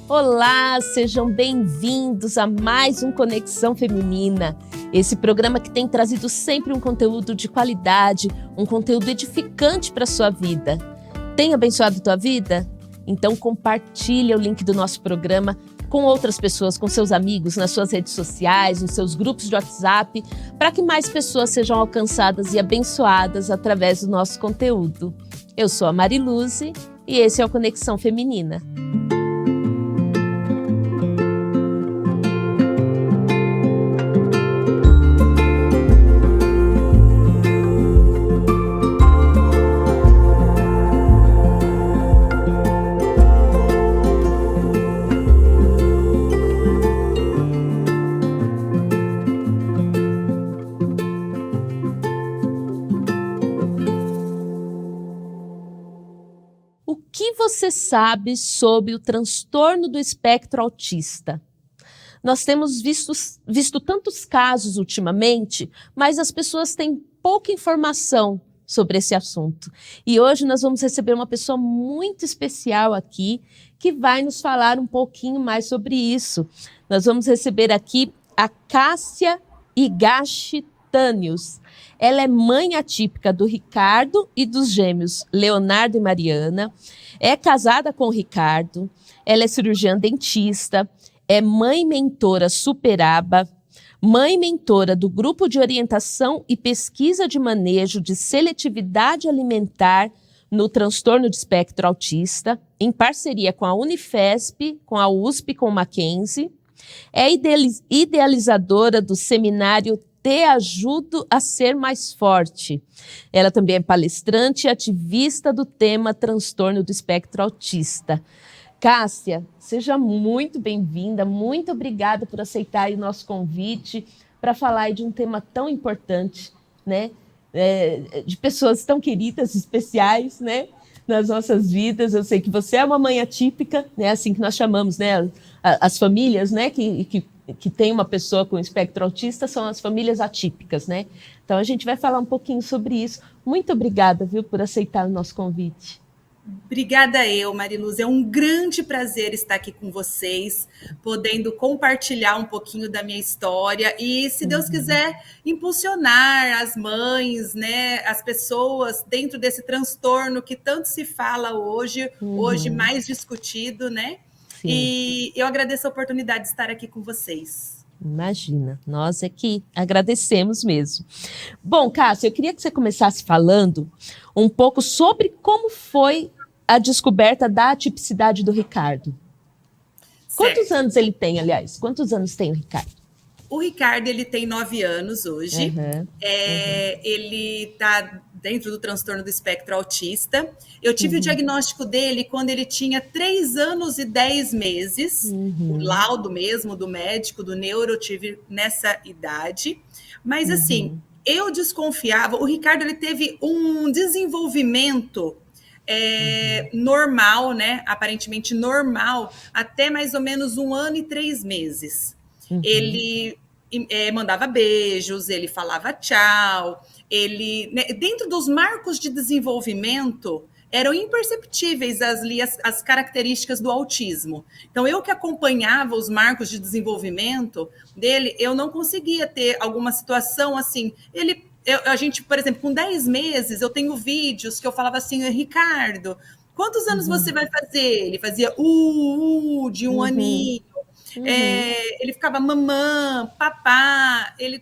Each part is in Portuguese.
Olá, sejam bem-vindos a mais um Conexão Feminina. Esse programa que tem trazido sempre um conteúdo de qualidade, um conteúdo edificante para a sua vida. Tem abençoado a tua vida? Então compartilha o link do nosso programa com outras pessoas, com seus amigos, nas suas redes sociais, nos seus grupos de WhatsApp, para que mais pessoas sejam alcançadas e abençoadas através do nosso conteúdo. Eu sou a Mariluze e esse é o Conexão Feminina. O que você sabe sobre o transtorno do espectro autista? Nós temos visto tantos casos ultimamente, mas as pessoas têm pouca informação sobre esse assunto. E hoje nós vamos receber uma pessoa muito especial aqui, que vai nos falar um pouquinho mais sobre isso. Nós vamos receber aqui a Cássia Higashitanius. Ela é mãe atípica do Ricardo e dos gêmeos Leonardo e Mariana, é casada com o Ricardo, ela é cirurgiã dentista, é mãe mentora Superaba, mãe mentora do Grupo de Orientação e Pesquisa de Manejo de Seletividade Alimentar no Transtorno de Espectro Autista, em parceria com a Unifesp, com a USP e com o Mackenzie, é idealizadora do seminário Te Ajudo a Ser Mais Forte. Ela também é palestrante e ativista do tema transtorno do espectro autista. Cássia, seja muito bem-vinda, muito obrigada por aceitar o nosso convite para falar de um tema tão importante, né? De pessoas tão queridas, especiais, né? Nas nossas vidas. Eu sei que você é uma mãe atípica, né? Assim que nós chamamos, né? As famílias, né? Que tem uma pessoa com espectro autista são as famílias atípicas, né? Então a gente vai falar um pouquinho sobre isso. Muito obrigada, viu, por aceitar o nosso convite. Obrigada eu, Mariluze. É um grande prazer estar aqui com vocês, podendo compartilhar um pouquinho da minha história e, se Deus quiser, impulsionar as mães, né, as pessoas dentro desse transtorno que tanto se fala hoje, hoje mais discutido, né? Sim. E eu agradeço a oportunidade de estar aqui com vocês. Imagina, nós é que agradecemos mesmo. Bom, Cássia, eu queria que você começasse falando um pouco sobre como foi a descoberta da atipicidade do Ricardo. Certo. Quantos anos ele tem, aliás? Quantos anos tem o Ricardo? O Ricardo, ele tem 9 anos hoje. Ele está dentro do transtorno do espectro autista. Eu tive o diagnóstico dele quando ele tinha 3 anos e 10 meses. O laudo mesmo do médico, do neuro, eu tive nessa idade. Mas, assim, eu desconfiava. O Ricardo, ele teve um desenvolvimento normal, né? Aparentemente normal, até mais ou menos 1 ano e 3 meses. Ele mandava beijos, ele falava tchau, ele, né, dentro dos marcos de desenvolvimento, eram imperceptíveis as características do autismo. Então, eu que acompanhava os marcos de desenvolvimento dele, eu não conseguia ter alguma situação assim. A gente, por exemplo, com 10 meses, eu tenho vídeos que eu falava assim, Ricardo, quantos anos você vai fazer? Ele fazia de 1 aninho. Ele ficava mamã, papá, ele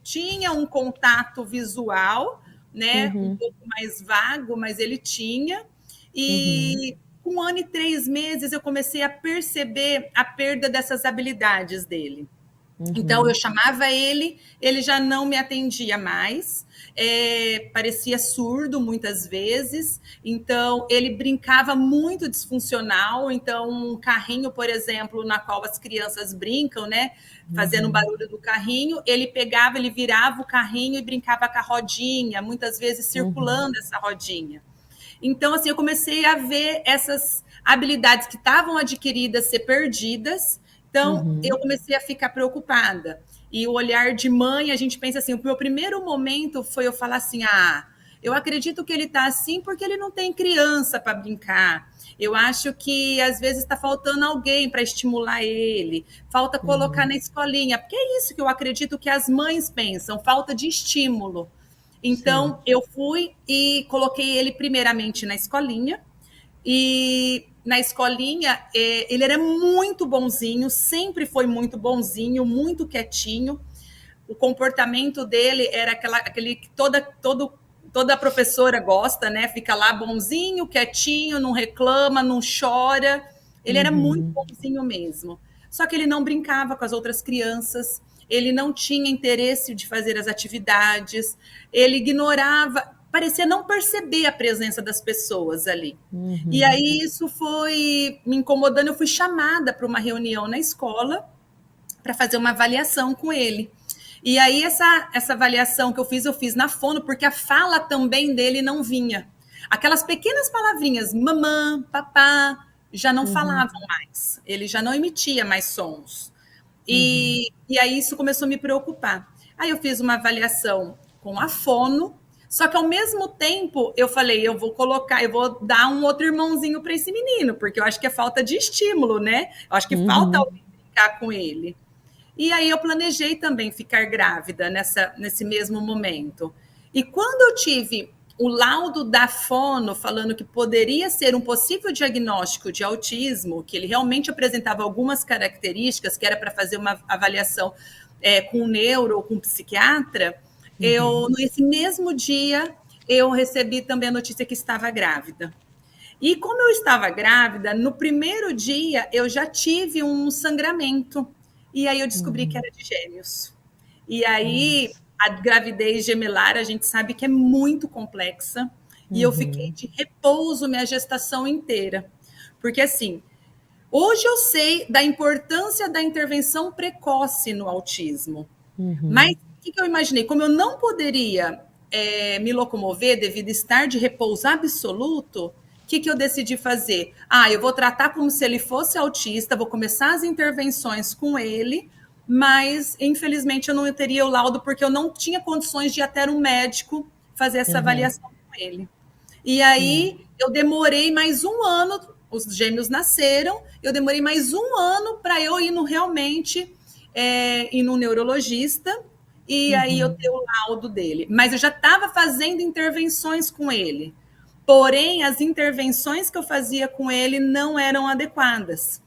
tinha um contato visual, né? Um pouco mais vago, mas ele tinha. E com 1 ano e 3 meses eu comecei a perceber a perda dessas habilidades dele. Então, eu chamava ele já não me atendia mais, parecia surdo muitas vezes, então ele brincava muito disfuncional, então um carrinho, por exemplo, na qual as crianças brincam, né, fazendo barulho do carrinho, ele pegava, ele virava o carrinho e brincava com a rodinha, muitas vezes circulando essa rodinha. Então, assim, eu comecei a ver essas habilidades que estavam adquiridas ser perdidas. Então, eu comecei a ficar preocupada. E o olhar de mãe, a gente pensa assim, o meu primeiro momento foi eu falar assim, Eu acredito que ele está assim porque ele não tem criança para brincar. Eu acho que às vezes está faltando alguém para estimular ele, falta colocar na escolinha, porque é isso que eu acredito que as mães pensam, falta de estímulo. Então, Sim. eu fui e coloquei ele primeiramente na escolinha, e na escolinha ele era muito bonzinho, sempre foi muito bonzinho, muito quietinho. O comportamento dele era aquele que toda professora gosta, né? Fica lá bonzinho, quietinho, não reclama, não chora. Ele era muito bonzinho mesmo. Só que ele não brincava com as outras crianças, ele não tinha interesse de fazer as atividades, ele ignorava, parecia não perceber a presença das pessoas ali. E aí isso foi me incomodando, eu fui chamada para uma reunião na escola para fazer uma avaliação com ele. E aí essa avaliação que eu fiz na fono, porque a fala também dele não vinha. Aquelas pequenas palavrinhas, mamã, papá, já não falavam mais. Ele já não emitia mais sons. E aí isso começou a me preocupar. Aí eu fiz uma avaliação com a fono, só que ao mesmo tempo eu falei, eu vou dar um outro irmãozinho para esse menino, porque eu acho que é falta de estímulo, né? Eu acho que falta alguém brincar com ele. E aí eu planejei também ficar grávida nesse mesmo momento. E quando eu tive o laudo da fono falando que poderia ser um possível diagnóstico de autismo, que ele realmente apresentava algumas características, que era para fazer uma avaliação com neuro ou com psiquiatra, nesse mesmo dia, eu recebi também a notícia que estava grávida. E como eu estava grávida, no primeiro dia eu já tive um sangramento. E aí eu descobri que era de gêmeos. E aí a gravidez gemelar a gente sabe que é muito complexa. E eu fiquei de repouso minha gestação inteira. Porque assim, hoje eu sei da importância da intervenção precoce no autismo. Mas o que eu imaginei? Como eu não poderia me locomover devido a estar de repouso absoluto, o que eu decidi fazer? Eu vou tratar como se ele fosse autista, vou começar as intervenções com ele, mas infelizmente eu não teria o laudo porque eu não tinha condições de ir até um médico fazer essa avaliação com ele. E aí eu demorei mais um ano, os gêmeos nasceram, eu demorei mais um ano para eu ir realmente ir no neurologista e aí eu ter o laudo dele. Mas eu já estava fazendo intervenções com ele. Porém, as intervenções que eu fazia com ele não eram adequadas.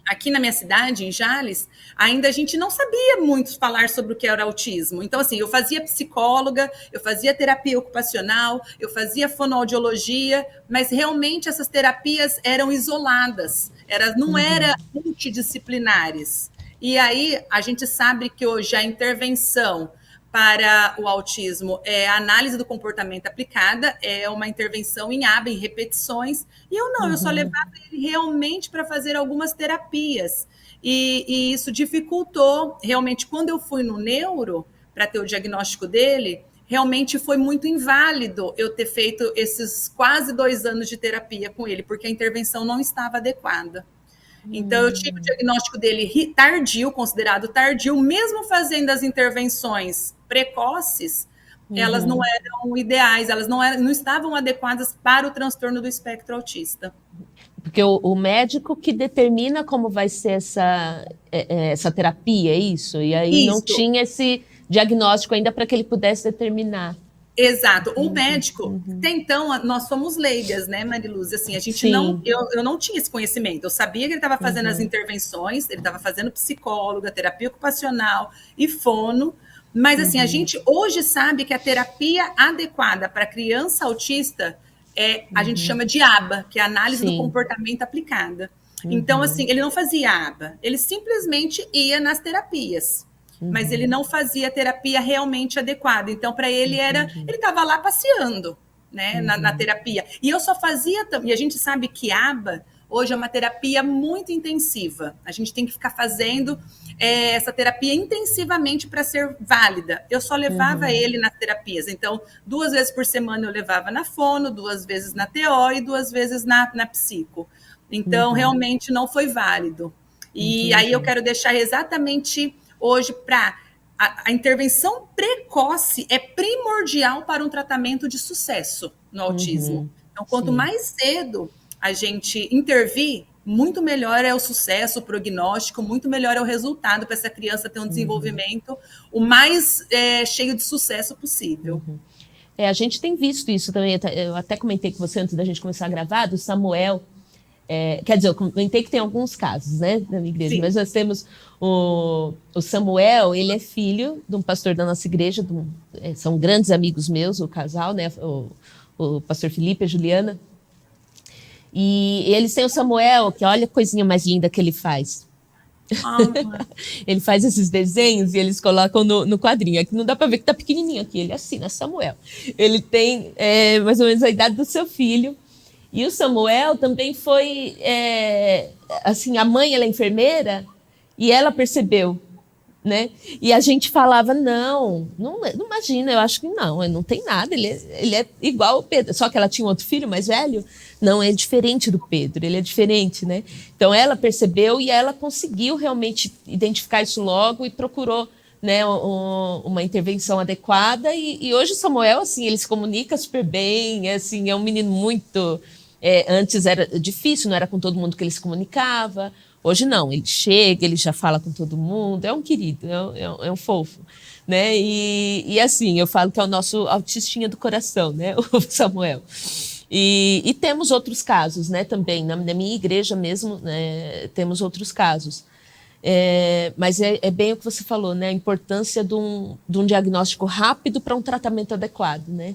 Aqui na minha cidade, em Jales, ainda a gente não sabia muito falar sobre o que era autismo. Então, assim, eu fazia psicóloga, eu fazia terapia ocupacional, eu fazia fonoaudiologia, mas realmente essas terapias eram isoladas, não eram multidisciplinares. E aí a gente sabe que hoje a intervenção para o autismo a análise do comportamento aplicada, é uma intervenção em aba, em repetições, e eu só levava ele realmente para fazer algumas terapias, e isso dificultou, realmente, quando eu fui no neuro, para ter o diagnóstico dele, realmente foi muito inválido eu ter feito esses quase 2 anos de terapia com ele, porque a intervenção não estava adequada. Então, eu tive o diagnóstico dele tardio, considerado tardio, mesmo fazendo as intervenções precoces, elas não eram ideais, elas não estavam adequadas para o transtorno do espectro autista. Porque o médico que determina como vai ser essa terapia, é isso? E aí não tinha esse diagnóstico ainda para que ele pudesse determinar. Exato. O médico, até então, nós somos leigas, né, Mariluz? Assim, a gente eu não tinha esse conhecimento. Eu sabia que ele estava fazendo as intervenções, ele estava fazendo psicóloga, terapia ocupacional e fono, mas assim, a gente hoje sabe que a terapia adequada para criança autista a gente chama de aba, que é a análise do comportamento aplicada. Então, assim, ele não fazia aba, ele simplesmente ia nas terapias. Mas ele não fazia terapia realmente adequada. Então, para ele ele estava lá passeando, né, na terapia. E eu só fazia, e a gente sabe que aba hoje é uma terapia muito intensiva. A gente tem que ficar fazendo essa terapia intensivamente para ser válida. Eu só levava ele nas terapias. Então, 2 vezes por semana eu levava na fono, 2 vezes na TO e 2 vezes na psico. Então, realmente não foi válido. E aí eu quero deixar exatamente hoje para a intervenção precoce é primordial para um tratamento de sucesso no autismo. Então, quanto mais cedo a gente intervir, muito melhor é o sucesso, o prognóstico, muito melhor é o resultado para essa criança ter um desenvolvimento o mais cheio de sucesso possível. A gente tem visto isso também, eu até comentei com você antes da gente começar a gravar, do Samuel. Quer dizer, eu comentei que tem alguns casos, né, na minha igreja, mas nós temos o Samuel, ele é filho de um pastor da nossa igreja, são grandes amigos meus, o casal, né, o pastor Felipe e a Juliana, e eles têm o Samuel, que olha a coisinha mais linda que ele faz. Ele faz esses desenhos e eles colocam no quadrinho. Aqui não dá para ver que tá pequenininho aqui, ele assina Samuel. Ele tem mais ou menos a idade do seu filho. E o Samuel também foi, assim, a mãe, ela é enfermeira, e ela percebeu, né? E a gente falava, não imagina, eu acho que não tem nada, ele é igual ao Pedro, só que ela tinha um outro filho mais velho, não, é diferente do Pedro, ele é diferente, né? Então ela percebeu e ela conseguiu realmente identificar isso logo e procurou, né, uma intervenção adequada, e hoje o Samuel, assim, ele se comunica super bem, assim, é um menino muito... antes era difícil, não era com todo mundo que ele se comunicava, hoje não, ele chega, ele já fala com todo mundo, é um querido, é um fofo, né, e assim, eu falo que é o nosso autistinha do coração, né, o Samuel. E temos outros casos, né, também, na minha igreja mesmo, né, temos outros casos. Mas é bem o que você falou, né, a importância de um diagnóstico rápido para um tratamento adequado, né?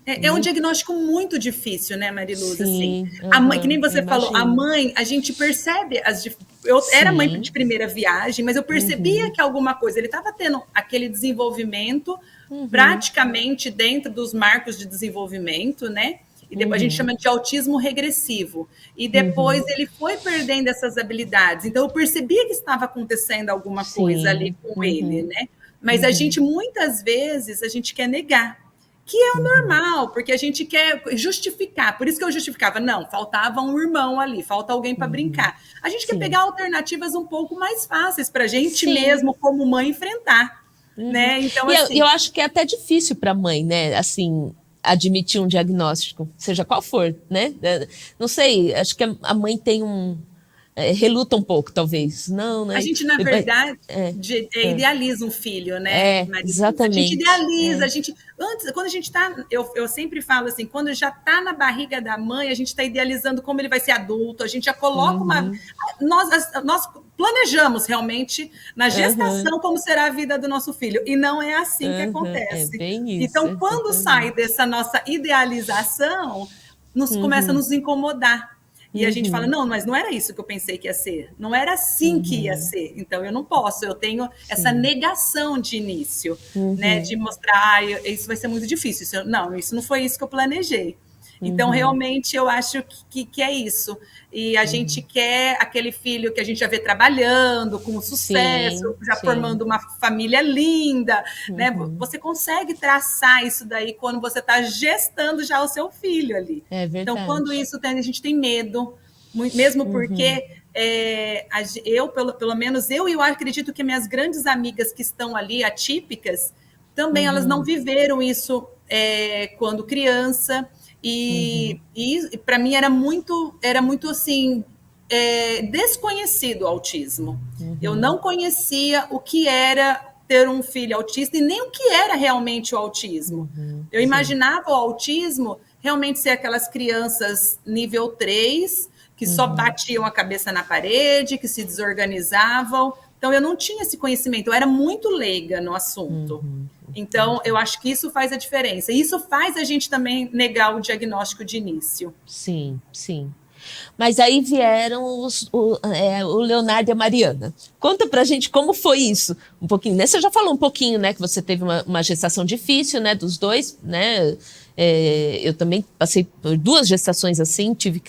É um diagnóstico muito difícil, né, Mariluz? Sim, assim. A mãe, que nem você falou, a mãe, a gente percebe eu era mãe de primeira viagem, mas eu percebia que alguma coisa, ele estava tendo aquele desenvolvimento praticamente dentro dos marcos de desenvolvimento, né? E depois a gente chama de autismo regressivo. E depois ele foi perdendo essas habilidades. Então, eu percebia que estava acontecendo alguma coisa ali com ele, né? Mas a gente, muitas vezes, a gente quer negar. Que é o normal, porque a gente quer justificar. Por isso que eu justificava. Não, faltava um irmão ali, falta alguém para brincar. A gente quer pegar alternativas um pouco mais fáceis para a gente mesmo, como mãe, enfrentar. Né? Então, eu acho que é até difícil para a mãe, né? Assim, admitir um diagnóstico, seja qual for, né? Não sei, acho que a mãe tem reluta um pouco, talvez. Não, né? A gente, na verdade, idealiza um filho, né? Exatamente. A gente idealiza, antes, quando a gente está, eu sempre falo assim, quando já está na barriga da mãe, a gente está idealizando como ele vai ser adulto, a gente já coloca nós planejamos realmente na gestação como será a vida do nosso filho, e não é assim que acontece. É bem isso, então, quando sai dessa nossa idealização, começa a nos incomodar. E a gente fala, não, mas não era isso que eu pensei que ia ser. Não era assim que ia ser. Então, eu não posso. Eu tenho essa negação de início, né? De mostrar, isso vai ser muito difícil. Isso não foi isso que eu planejei. Então, realmente, eu acho que é isso. E a gente quer aquele filho que a gente já vê trabalhando, com sucesso, formando uma família linda. Né? Você consegue traçar isso daí quando você está gestando já o seu filho ali. É verdade. Então, quando isso tem, a gente tem medo, mesmo porque pelo menos eu acredito que minhas grandes amigas que estão ali, atípicas, também elas não viveram isso quando criança. E para mim era muito assim, desconhecido o autismo. Eu não conhecia o que era ter um filho autista e nem o que era realmente o autismo. Eu imaginava o autismo realmente ser aquelas crianças nível 3, que só batiam a cabeça na parede, que se desorganizavam. Então, eu não tinha esse conhecimento, eu era muito leiga no assunto. Então, eu acho que isso faz a diferença. E isso faz a gente também negar o diagnóstico de início. Sim. Mas aí vieram o Leonardo e a Mariana. Conta pra gente como foi isso, um pouquinho. Né? Você já falou um pouquinho, né, que você teve uma gestação difícil, né, dos dois, né? Eu também passei por 2 gestações assim, tive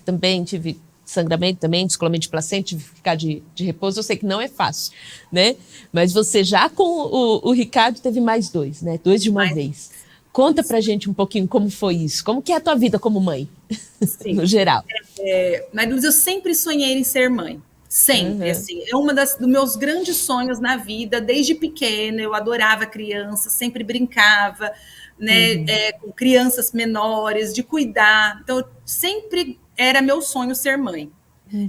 sangramento também, descolamento de placenta, tive que ficar de repouso. Eu sei que não é fácil, né? Mas você já com o Ricardo teve mais 2, né? 2 de uma vez. Conta pra gente um pouquinho como foi isso. Como que é a tua vida como mãe, no geral? Mas eu sempre sonhei em ser mãe. Sempre, assim, é uma dos meus grandes sonhos na vida, desde pequena, eu adorava crianças, sempre brincava, né, com crianças menores, de cuidar, então sempre era meu sonho ser mãe.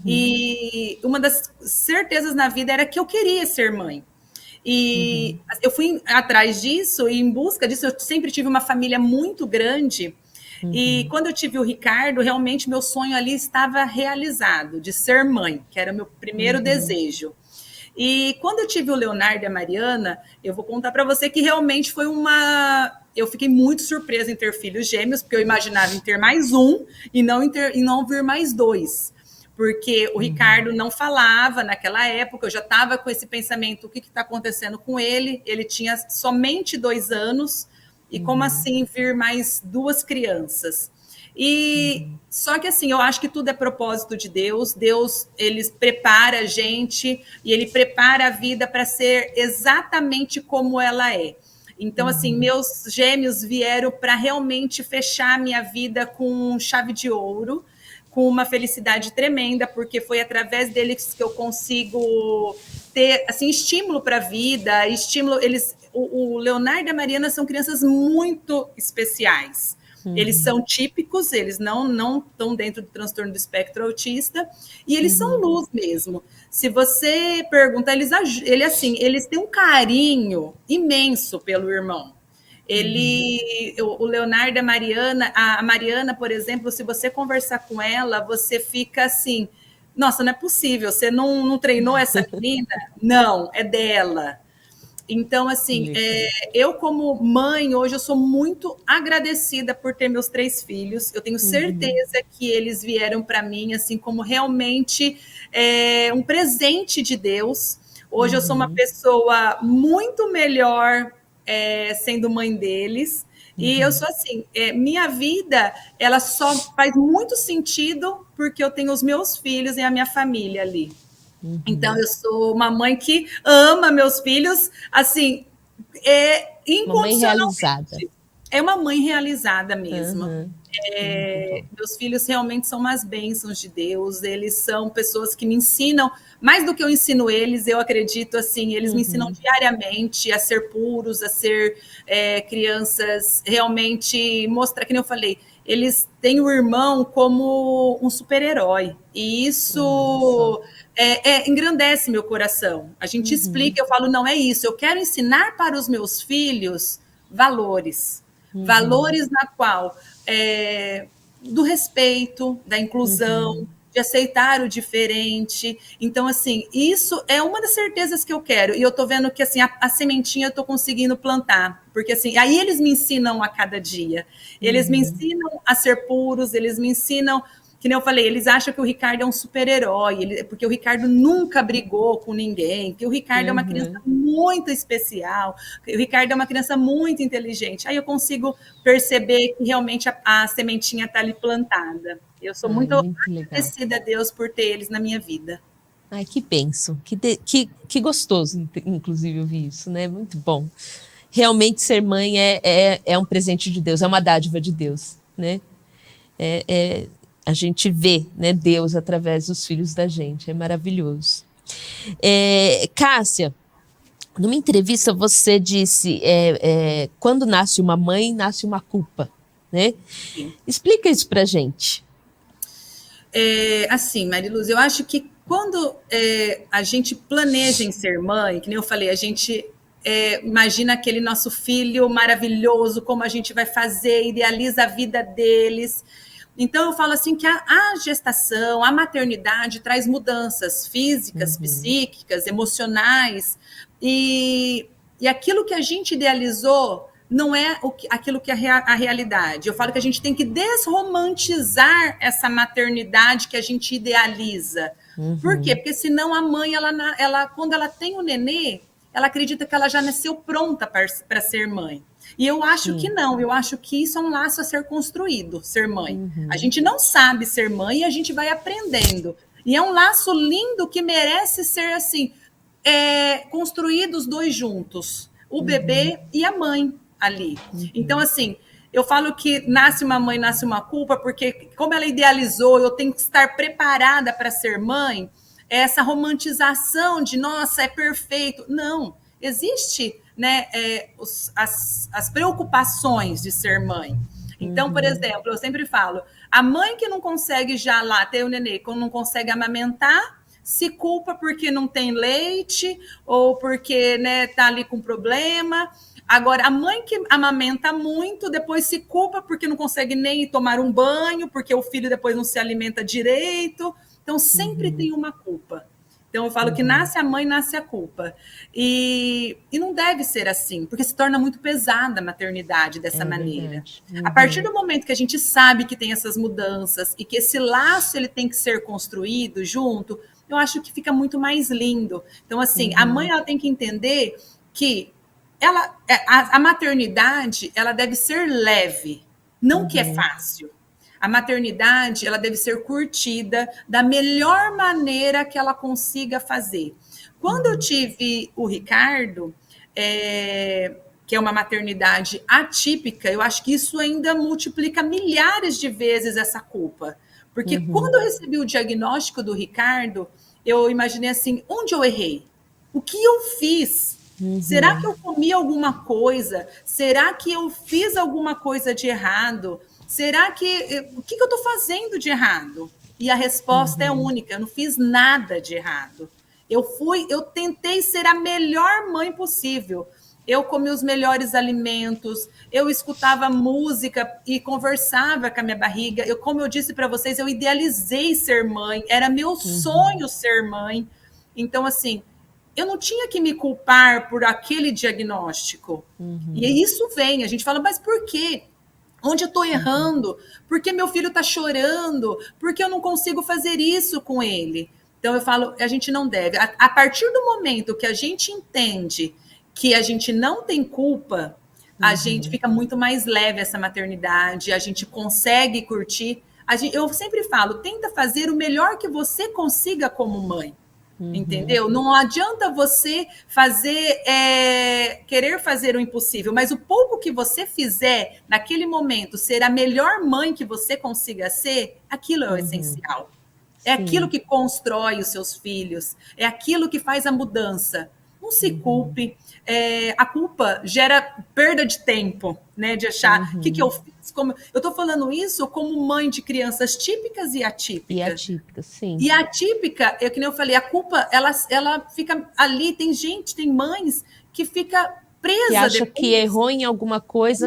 E uma das certezas na vida era que eu queria ser mãe. E eu fui atrás disso, e em busca disso, eu sempre tive uma família muito grande. E quando eu tive o Ricardo, realmente meu sonho ali estava realizado, de ser mãe, que era o meu primeiro desejo. E quando eu tive o Leonardo e a Mariana, eu vou contar para você que realmente foi uma. Eu fiquei muito surpresa em ter filhos gêmeos, porque eu imaginava em ter mais um e não vir mais dois. Porque o Ricardo não falava naquela época, eu já estava com esse pensamento: o que está acontecendo com ele? Ele tinha somente 2 anos, e como assim vir mais 2 crianças? E só que assim, eu acho que tudo é propósito de Deus. Deus, ele prepara a gente e ele prepara a vida para ser exatamente como ela é. Então, assim, meus gêmeos vieram para realmente fechar minha vida com chave de ouro, com uma felicidade tremenda, porque foi através deles que eu consigo ter assim estímulo para a vida, estímulo. O Leonardo e a Mariana são crianças muito especiais. Eles são típicos, eles não estão dentro do transtorno do espectro autista, e eles são luz mesmo. Se você perguntar, eles têm um carinho imenso pelo irmão. O Leonardo e a Mariana, por exemplo, se você conversar com ela, você fica assim: nossa, não é possível, você não treinou essa menina? Não, é dela. Então, assim, eu como mãe, hoje eu sou muito agradecida por ter meus 3 filhos. Eu tenho certeza que eles vieram para mim, assim, como realmente um presente de Deus. Hoje eu sou uma pessoa muito melhor sendo mãe deles. E eu sou assim, minha vida, ela só faz muito sentido porque eu tenho os meus filhos e a minha família ali. Então, eu sou uma mãe que ama meus filhos, assim, Uma mãe realizada. incondicionalmente. É uma mãe realizada mesmo. Meus filhos realmente são umas bênçãos de Deus, eles são pessoas que me ensinam, mais do que eu ensino eles, eu acredito, assim, eles me ensinam diariamente a ser puros, a ser crianças, realmente mostrar, que nem eu falei, eles têm o irmão como um super-herói, e isso engrandece meu coração. A gente explica, eu falo, não é isso, eu quero ensinar para os meus filhos valores, valores na qual do respeito, da inclusão, de aceitar o diferente. Então, assim, isso é uma das certezas que eu quero. E eu tô vendo que, assim, a sementinha eu tô conseguindo plantar. Porque, assim, aí eles me ensinam a cada dia. Eles me ensinam a ser puros, eles me ensinam, que nem eu falei, eles acham que o Ricardo é um super-herói, porque o Ricardo nunca brigou com ninguém, que o Ricardo é uma criança muito especial, o Ricardo é uma criança muito inteligente. Aí eu consigo perceber que realmente a sementinha está ali plantada. Eu sou muito agradecida a Deus por ter eles na minha vida. Ai, que bênção, que gostoso, inclusive, ouvir isso, né? Muito bom. Realmente ser mãe é um presente de Deus, é uma dádiva de Deus, né? A gente vê, né, Deus através dos filhos da gente, é maravilhoso. Cássia, numa entrevista você disse, quando nasce uma mãe, nasce uma culpa, né? Sim. Explica isso pra gente. Assim, Mariluz, eu acho que quando a gente planeja em ser mãe, que nem eu falei, a gente imagina aquele nosso filho maravilhoso, como a gente vai fazer, idealiza a vida deles. Então, eu falo assim que a gestação, a maternidade traz mudanças físicas, psíquicas, emocionais, e aquilo que a gente idealizou não é aquilo que é a realidade. Eu falo que a gente tem que desromantizar essa maternidade que a gente idealiza. Por quê? Porque senão a mãe, ela, quando ela tem o nenê, ela acredita que ela já nasceu pronta para ser mãe. E eu acho que não, eu acho que isso é um laço a ser construído, ser mãe. A gente não sabe ser mãe e a gente vai aprendendo. E é um laço lindo que merece ser assim, construído os dois juntos, o bebê e a mãe ali. Então, assim, eu falo que nasce uma mãe, nasce uma culpa, porque como ela idealizou, eu tenho que estar preparada para ser mãe. essa romantização de, nossa, é perfeito. Não, existe, né, as preocupações de ser mãe. Então, por exemplo, eu sempre falo, a mãe que não consegue já lá ter o nenê, quando não consegue amamentar, se culpa porque não tem leite ou porque, né, tá ali com problema. Agora, a mãe que amamenta muito, depois se culpa porque não consegue nem tomar um banho, porque o filho depois não se alimenta direito. Então, sempre tem uma culpa. Então, eu falo que nasce a mãe, nasce a culpa. E não deve ser assim, porque se torna muito pesada a maternidade dessa maneira. A partir do momento que a gente sabe que tem essas mudanças e que esse laço ele tem que ser construído junto, eu acho que fica muito mais lindo. Então, assim, a mãe ela tem que entender que a maternidade ela deve ser leve, não que é fácil. A maternidade ela deve ser curtida da melhor maneira que ela consiga fazer. Quando eu tive o Ricardo, que é uma maternidade atípica, eu acho que isso ainda multiplica milhares de vezes essa culpa. Porque quando eu recebi o diagnóstico do Ricardo, eu imaginei assim, onde eu errei? O que eu fiz? Será que eu comi alguma coisa? Será que eu fiz alguma coisa de errado? Será que... O que eu estou fazendo de errado? E a resposta é única, eu não fiz nada de errado. Eu tentei ser a melhor mãe possível. Eu comi os melhores alimentos, eu escutava música e conversava com a minha barriga. Como eu disse para vocês, eu idealizei ser mãe, era meu sonho ser mãe. Então, assim, eu não tinha que me culpar por aquele diagnóstico. E isso vem, a gente fala, mas por quê? Onde eu estou errando? Por que meu filho está chorando? Por que eu não consigo fazer isso com ele? Então, eu falo, a gente não deve. A partir do momento que a gente entende que a gente não tem culpa, a gente fica muito mais leve essa maternidade, a gente consegue curtir. Eu sempre falo, tenta fazer o melhor que você consiga como mãe. Entendeu? Não adianta você querer fazer o impossível, mas o pouco que você fizer naquele momento, ser a melhor mãe que você consiga ser, aquilo é o essencial. É aquilo que constrói os seus filhos, é aquilo que faz a mudança. Não se culpe. A culpa gera perda de tempo, né? De achar o que eu fiz. Eu estou falando isso como mãe de crianças típicas e atípicas. E atípica, sim. E a atípica, que nem eu falei, a culpa, ela fica ali. Tem mães que fica presa. Que acha que errou em alguma coisa,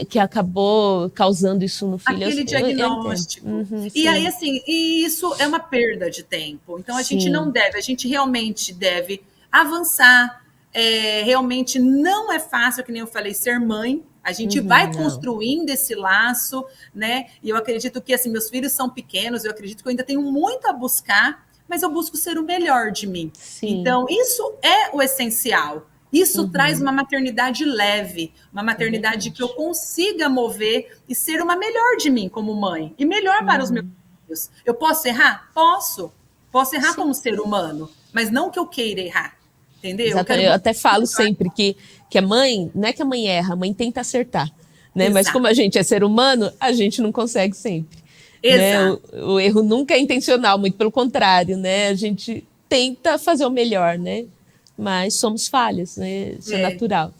que acabou causando isso no filho. Aquele diagnóstico. E aí, assim, isso é uma perda de tempo. Então, a gente não deve, a gente realmente deve avançar. Realmente não é fácil, que nem eu falei, ser mãe. A gente vai construindo esse laço, né? E eu acredito que, assim, meus filhos são pequenos, eu acredito que eu ainda tenho muito a buscar, mas eu busco ser o melhor de mim. Sim. Então, isso é o essencial. Isso traz uma maternidade leve, uma maternidade que eu consiga mover e ser uma melhor de mim como mãe, e melhor para os meus filhos. Eu posso errar? Posso. Posso errar como ser humano, mas não que eu queira errar. Entendeu? Eu até falo sempre que a mãe, não é que a mãe erra, a mãe tenta acertar, né? Mas como a gente é ser humano, a gente não consegue sempre. Exato. Né? O erro nunca é intencional, muito pelo contrário, né? A gente tenta fazer o melhor, né? Mas somos falhas, né? Isso é natural.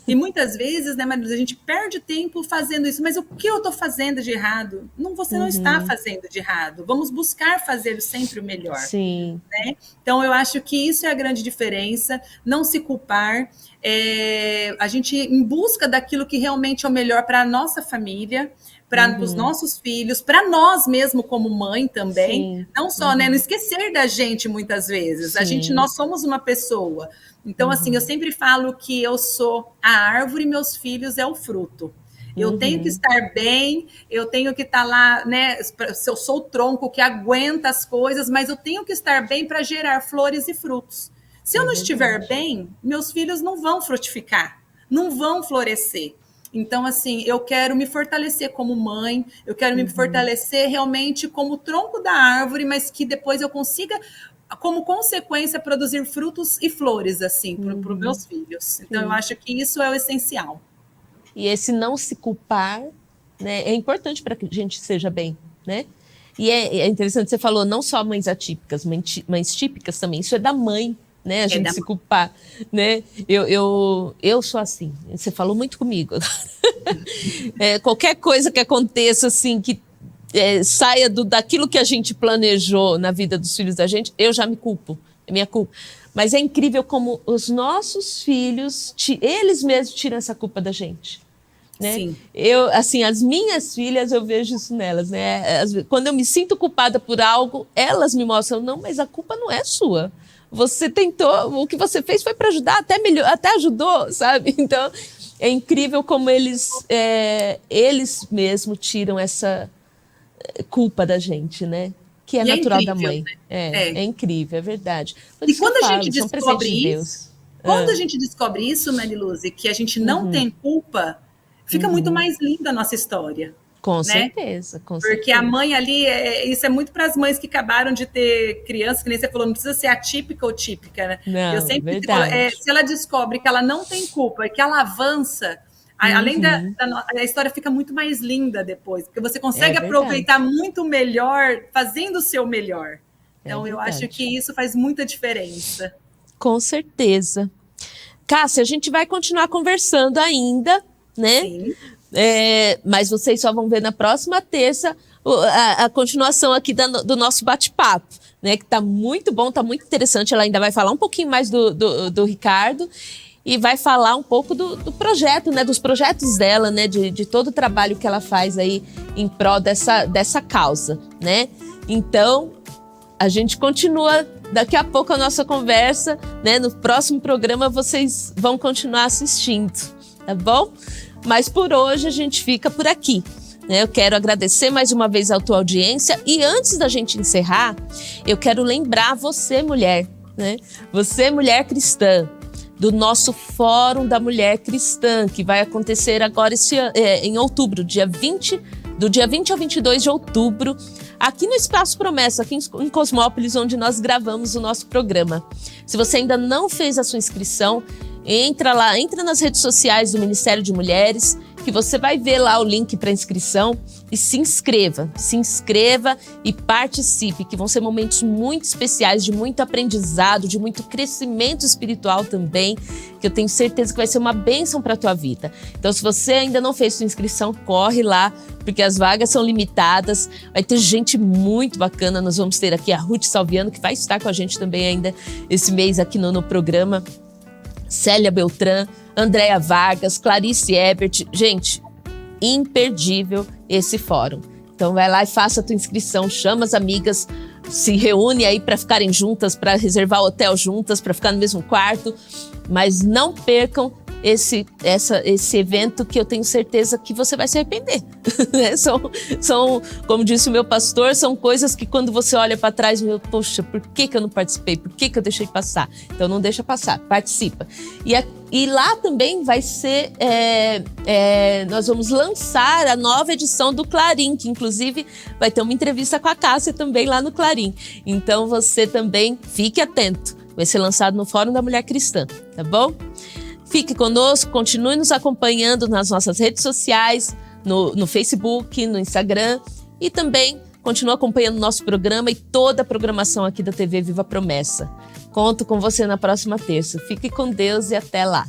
E muitas vezes, né, Mariluz, a gente perde tempo fazendo isso. Mas o que eu estou fazendo de errado? Você não está fazendo de errado. Vamos buscar fazer sempre o melhor. Sim. Né? Então, eu acho que isso é a grande diferença. Não se culpar. A gente em busca daquilo que realmente é o melhor para a nossa família, para os nossos filhos, para nós mesmo como mãe também. Sim. Não só, né, não esquecer da gente muitas vezes. Nós somos uma pessoa. Então, assim, eu sempre falo que eu sou a árvore e meus filhos é o fruto. Eu tenho que estar bem, eu tenho que estar lá, né? Eu sou o tronco que aguenta as coisas, mas eu tenho que estar bem para gerar flores e frutos. Se eu não estiver bem, meus filhos não vão frutificar, não vão florescer. Então, assim, eu quero me fortalecer como mãe, eu quero me fortalecer realmente como tronco da árvore, mas que depois eu consiga, como consequência, produzir frutos e flores, assim, para os meus filhos. Então, eu acho que isso é o essencial. E esse não se culpar, né, é importante para que a gente seja bem, né? E é interessante, você falou não só mães atípicas, mães típicas também. Isso é da mãe, né? A gente se culpar, né? Eu sou assim. Você falou muito comigo. Qualquer coisa que aconteça, assim, que saia daquilo que a gente planejou na vida dos filhos da gente, eu já me culpo. É minha culpa. Mas é incrível como os nossos filhos, eles mesmos tiram essa culpa da gente. Né? Sim. As minhas filhas, eu vejo isso nelas, né? Quando eu me sinto culpada por algo, elas me mostram, não, mas a culpa não é sua. Você tentou, o que você fez foi para ajudar, até ajudou, sabe? Então, é incrível como eles mesmos tiram essa culpa da gente, né? Que é natural incrível, da mãe. Né? É incrível, é verdade. E quando a gente descobre isso, quando a gente descobre isso, Mariluse, que a gente não tem culpa, fica muito mais linda a nossa história. Com né? certeza, com certeza. Porque a mãe ali, isso é muito para as mães que acabaram de ter criança, que nem você falou, não precisa ser atípica ou típica, né? Não, eu sempre verdade. Falo, se ela descobre que ela não tem culpa, que ela avança, além a história fica muito mais linda depois, porque você consegue aproveitar muito melhor fazendo o seu melhor. Então, eu acho que isso faz muita diferença. Com certeza. Cássia, a gente vai continuar conversando ainda, né? Sim. Mas vocês só vão ver na próxima terça a continuação aqui do nosso bate-papo, né? Que tá muito bom, tá muito interessante. Ela ainda vai falar um pouquinho mais do Ricardo e vai falar um pouco do projeto, né? Dos projetos dela, né? De todo o trabalho que ela faz aí em prol dessa causa, né? Então, a gente continua daqui a pouco a nossa conversa, né? No próximo programa vocês vão continuar assistindo, tá bom? Mas por hoje a gente fica por aqui. Né? Eu quero agradecer mais uma vez a tua audiência e antes da gente encerrar, eu quero lembrar você, mulher, né? Você, mulher cristã, do nosso Fórum da Mulher Cristã, que vai acontecer agora em outubro, do dia 20 ao 22 de outubro, aqui no Espaço Promessa, aqui em Cosmópolis, onde nós gravamos o nosso programa. Se você ainda não fez a sua inscrição, entra nas redes sociais do Ministério de Mulheres, que você vai ver lá o link para inscrição e se inscreva e participe, que vão ser momentos muito especiais, de muito aprendizado, de muito crescimento espiritual também, que eu tenho certeza que vai ser uma bênção para a tua vida. Então, se você ainda não fez sua inscrição, corre lá, porque as vagas são limitadas, vai ter gente muito bacana, nós vamos ter aqui a Ruth Salviano, que vai estar com a gente também ainda esse mês aqui no programa, Célia Beltrán, Andréa Vargas, Clarice Ebert. Gente, imperdível esse fórum. Então vai lá e faça a tua inscrição, chama as amigas, se reúne aí para ficarem juntas, para reservar o hotel juntas, para ficar no mesmo quarto. Mas não percam esse evento, que eu tenho certeza que você vai se arrepender. São, como disse o meu pastor, são coisas que quando você olha para trás, poxa, por que eu não participei? Por que eu deixei passar? Então não deixa passar, participa. E lá também vai ser, nós vamos lançar a nova edição do Clarim, que inclusive vai ter uma entrevista com a Cássia também lá no Clarim. Então você também fique atento, vai ser lançado no Fórum da Mulher Cristã, tá bom? Fique conosco, continue nos acompanhando nas nossas redes sociais, no Facebook, no Instagram e também continue acompanhando o nosso programa e toda a programação aqui da TV Viva Promessa. Conto com você na próxima terça. Fique com Deus e até lá.